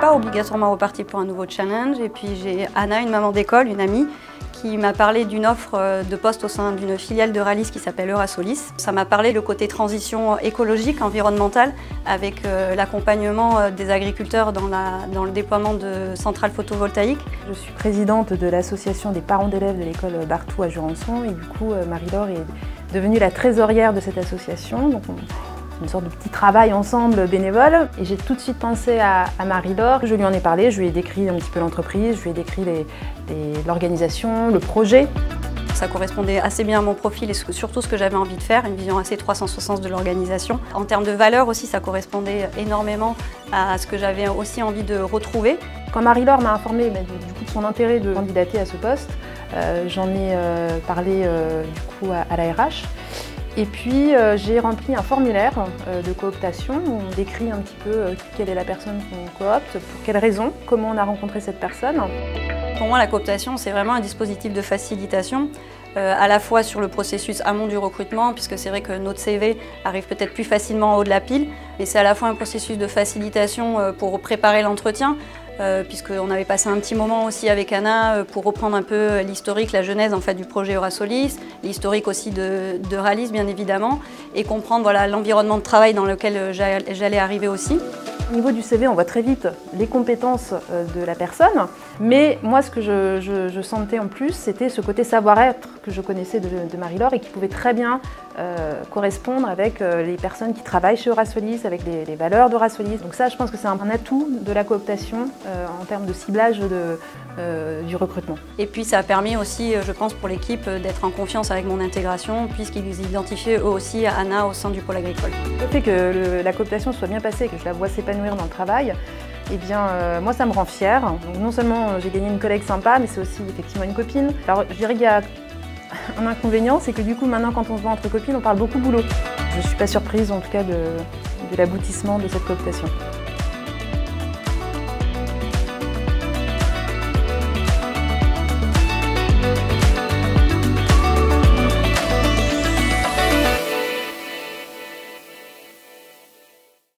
pas obligatoirement repartie pour un nouveau challenge. Et puis j'ai Anna, une maman d'école, une amie, qui m'a parlé d'une offre de poste au sein d'une filiale de Rallis qui s'appelle Eurasolis. Ça m'a parlé le côté transition écologique, environnementale, avec l'accompagnement des agriculteurs dans le déploiement de centrales photovoltaïques. Je suis présidente de l'association des parents d'élèves de l'école Barthou à Jurançon et du coup Marie-Laure est devenue la trésorière de cette association. Donc une sorte de petit travail ensemble bénévole. Et j'ai tout de suite pensé à Marie-Laure. Je lui en ai parlé, je lui ai décrit un petit peu l'entreprise, je lui ai décrit l'organisation, le projet. Ça correspondait assez bien à mon profil et surtout ce que j'avais envie de faire, une vision assez 360 de l'organisation. En termes de valeurs aussi, ça correspondait énormément à ce que j'avais aussi envie de retrouver. Quand Marie-Laure m'a informée du coup, de son intérêt de candidater à ce poste, j'en ai parlé du coup à la RH. Et puis j'ai rempli un formulaire de cooptation où on décrit un petit peu quelle est la personne qu'on coopte, pour quelles raisons, comment on a rencontré cette personne. Pour moi, la cooptation, c'est vraiment un dispositif de facilitation, à la fois sur le processus amont du recrutement, puisque c'est vrai que notre CV arrive peut-être plus facilement en haut de la pile, et c'est à la fois un processus de facilitation pour préparer l'entretien, puisqu'on avait passé un petit moment aussi avec Anna pour reprendre un peu l'historique, la genèse en fait, du projet Eurasolis, l'historique aussi de Rallis bien évidemment, et comprendre voilà, l'environnement de travail dans lequel j'allais arriver aussi. Au niveau du CV, on voit très vite les compétences de la personne, mais moi ce que je sentais en plus, c'était ce côté savoir-être que je connaissais de Marie-Laure et qui pouvait très bien correspondre avec les personnes qui travaillent chez Eurasolis, avec les valeurs d'Eurasolis. Donc ça, je pense que c'est un atout de la cooptation en termes de ciblage du recrutement. Et puis ça a permis aussi, je pense, pour l'équipe d'être en confiance avec mon intégration, puisqu'ils identifiaient eux aussi Anna au sein du pôle agricole. Le fait que la cooptation soit bien passée et que je la vois s'épanouir dans le travail, eh bien, moi ça me rend fière. Donc, non seulement j'ai gagné une collègue sympa, mais c'est aussi effectivement une copine. Alors je dirais qu'il y a un inconvénient, c'est que du coup maintenant quand on se voit entre copines, on parle beaucoup boulot. Je ne suis pas surprise en tout cas de l'aboutissement de cette cooptation.